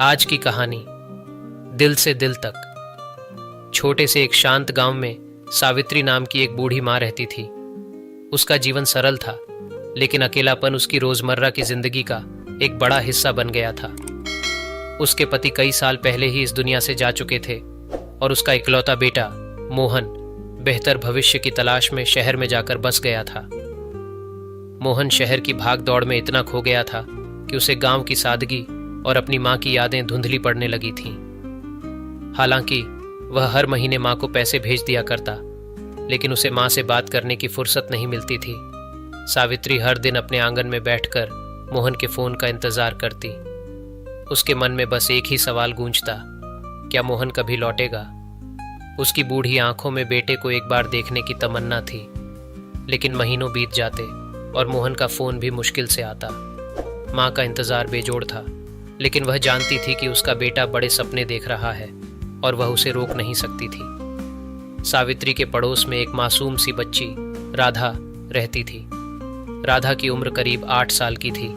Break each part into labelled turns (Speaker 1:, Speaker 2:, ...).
Speaker 1: आज की कहानी दिल से दिल तक। छोटे से एक शांत गांव में सावित्री नाम की एक बूढ़ी माँ रहती थी। उसका जीवन सरल था, लेकिन अकेलापन उसकी रोजमर्रा की जिंदगी का एक बड़ा हिस्सा बन गया था। उसके पति कई साल पहले ही इस दुनिया से जा चुके थे और उसका इकलौता बेटा मोहन बेहतर भविष्य की तलाश में शहर में जाकर बस गया था। मोहन शहर की भाग दौड़ में इतना खो गया था कि उसे गांव की सादगी और अपनी माँ की यादें धुंधली पड़ने लगी थीं। हालांकि वह हर महीने माँ को पैसे भेज दिया करता, लेकिन उसे माँ से बात करने की फुर्सत नहीं मिलती थी। सावित्री हर दिन अपने आंगन में बैठकर मोहन के फोन का इंतजार करती। उसके मन में बस एक ही सवाल गूंजता, क्या मोहन कभी लौटेगा? उसकी बूढ़ी आंखों में बेटे को एक बार देखने की तमन्ना थी, लेकिन महीनों बीत जाते और मोहन का फोन भी मुश्किल से आता। माँ का इंतजार बेजोड़ था, लेकिन वह जानती थी कि उसका बेटा बड़े सपने देख रहा है और वह उसे रोक नहीं सकती थी। सावित्री के पड़ोस में एक मासूम सी बच्ची राधा रहती थी। राधा की उम्र करीब 8 साल की थी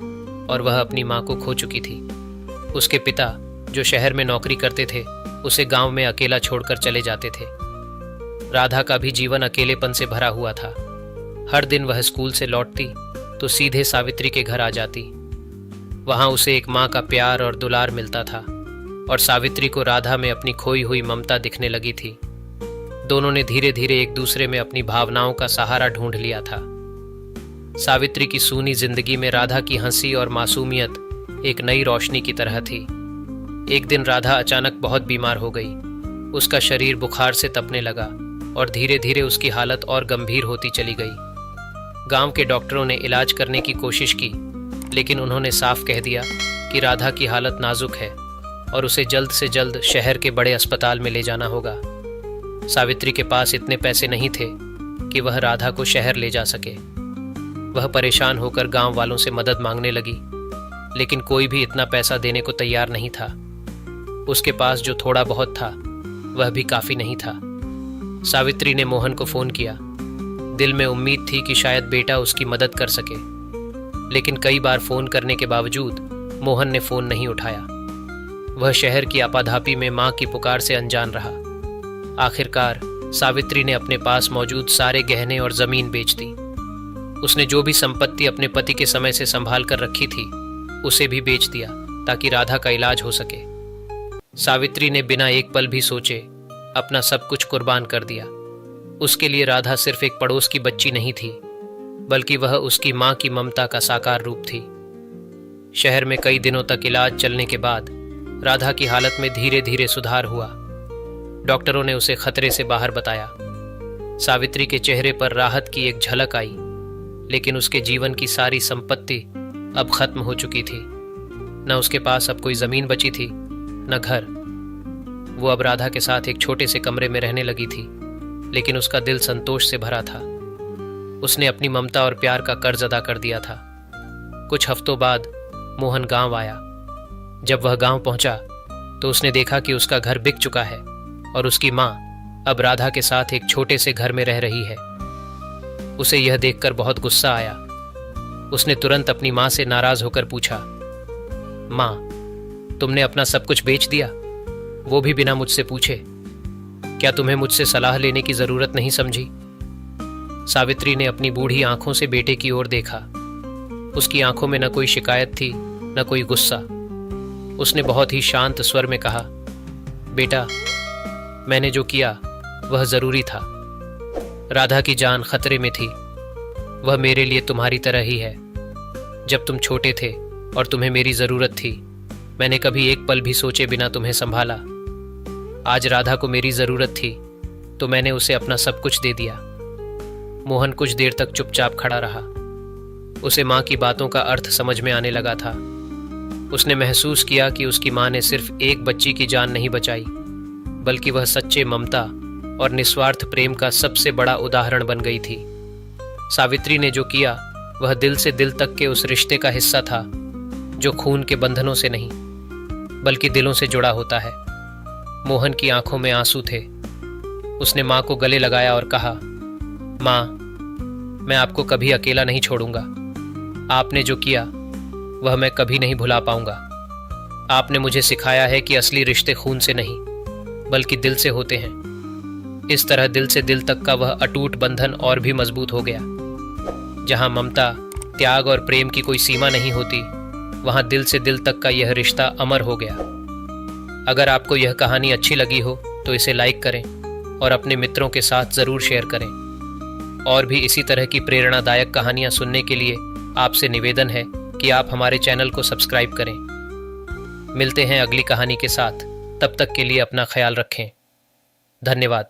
Speaker 1: और वह अपनी माँ को खो चुकी थी। उसके पिता, जो शहर में नौकरी करते थे, उसे गांव में अकेला छोड़कर चले जाते थे। राधा का भी जीवन अकेलेपन से भरा हुआ था। हर दिन वह स्कूल से लौटती तो सीधे सावित्री के घर आ जाती। वहां उसे एक माँ का प्यार और दुलार मिलता था और सावित्री को राधा में अपनी खोई हुई ममता दिखने लगी थी। दोनों ने धीरे धीरे एक दूसरे में अपनी भावनाओं का सहारा ढूंढ लिया था। सावित्री की सूनी जिंदगी में राधा की हंसी और मासूमियत एक नई रोशनी की तरह थी। एक दिन राधा अचानक बहुत बीमार हो गई। उसका शरीर बुखार से तपने लगा और धीरे धीरे उसकी हालत और गंभीर होती चली गई। गांव के डॉक्टरों ने इलाज करने की कोशिश की, लेकिन उन्होंने साफ कह दिया कि राधा की हालत नाजुक है और उसे जल्द से जल्द शहर के बड़े अस्पताल में ले जाना होगा। सावित्री के पास इतने पैसे नहीं थे कि वह राधा को शहर ले जा सके। वह परेशान होकर गांव वालों से मदद मांगने लगी, लेकिन कोई भी इतना पैसा देने को तैयार नहीं था। उसके पास जो थोड़ा बहुत था वह भी काफी नहीं था। सावित्री ने मोहन को फोन किया। दिल में उम्मीद थी कि शायद बेटा उसकी मदद कर सके, लेकिन कई बार फोन करने के बावजूद मोहन ने फोन नहीं उठाया। वह शहर की आपाधापी में मां की पुकार से अनजान रहा। आखिरकार सावित्री ने अपने पास मौजूद सारे गहने और जमीन बेच दी। उसने जो भी संपत्ति अपने पति के समय से संभाल कर रखी थी उसे भी बेच दिया ताकि राधा का इलाज हो सके। सावित्री ने बिना एक पल भी सोचे अपना सब कुछ कुर्बान कर दिया। उसके लिए राधा सिर्फ एक पड़ोस की बच्ची नहीं थी, बल्कि वह उसकी मां की ममता का साकार रूप थी। शहर में कई दिनों तक इलाज चलने के बाद राधा की हालत में धीरे धीरे सुधार हुआ। डॉक्टरों ने उसे खतरे से बाहर बताया। सावित्री के चेहरे पर राहत की एक झलक आई, लेकिन उसके जीवन की सारी संपत्ति अब खत्म हो चुकी थी। न उसके पास अब कोई जमीन बची थी, न घर। वो अब राधा के साथ एक छोटे से कमरे में रहने लगी थी, लेकिन उसका दिल संतोष से भरा था। उसने अपनी ममता और प्यार का कर्ज अदा कर दिया था। कुछ हफ्तों बाद मोहन गांव आया। जब वह गांव पहुंचा तो उसने देखा कि उसका घर बिक चुका है और उसकी मां अब राधा के साथ एक छोटे से घर में रह रही है। उसे यह देखकर बहुत गुस्सा आया। उसने तुरंत अपनी मां से नाराज होकर पूछा, मां, तुमने अपना सब कुछ बेच दिया, वो भी बिना मुझसे पूछे? क्या तुम्हें मुझसे सलाह लेने की जरूरत नहीं समझी? सावित्री ने अपनी बूढ़ी आंखों से बेटे की ओर देखा। उसकी आंखों में न कोई शिकायत थी, न कोई गुस्सा। उसने बहुत ही शांत स्वर में कहा, बेटा, मैंने जो किया वह जरूरी था। राधा की जान खतरे में थी। वह मेरे लिए तुम्हारी तरह ही है। जब तुम छोटे थे और तुम्हें मेरी जरूरत थी, मैंने कभी एक पल भी सोचे बिना तुम्हें संभाला। आज राधा को मेरी जरूरत थी तो मैंने उसे अपना सब कुछ दे दिया। मोहन कुछ देर तक चुपचाप खड़ा रहा। उसे मां की बातों का अर्थ समझ में आने लगा था। उसने महसूस किया कि उसकी मां ने सिर्फ एक बच्ची की जान नहीं बचाई, बल्कि वह सच्चे ममता और निस्वार्थ प्रेम का सबसे बड़ा उदाहरण बन गई थी। सावित्री ने जो किया वह दिल से दिल तक के उस रिश्ते का हिस्सा था जो खून के बंधनों से नहीं बल्कि दिलों से जुड़ा होता है। मोहन की आंखों में आंसू थे। उसने मां को गले लगाया और कहा, मां, मैं आपको कभी अकेला नहीं छोड़ूंगा। आपने जो किया वह मैं कभी नहीं भुला पाऊंगा। आपने मुझे सिखाया है कि असली रिश्ते खून से नहीं बल्कि दिल से होते हैं। इस तरह दिल से दिल तक का वह अटूट बंधन और भी मजबूत हो गया। जहां ममता, त्याग और प्रेम की कोई सीमा नहीं होती, वहां दिल से दिल तक का यह रिश्ता अमर हो गया। अगर आपको यह कहानी अच्छी लगी हो तो इसे लाइक करें और अपने मित्रों के साथ ज़रूर शेयर करें। और भी इसी तरह की प्रेरणादायक कहानियां सुनने के लिए आपसे निवेदन है कि आप हमारे चैनल को सब्सक्राइब करें। मिलते हैं अगली कहानी के साथ, तब तक के लिए अपना ख्याल रखें। धन्यवाद।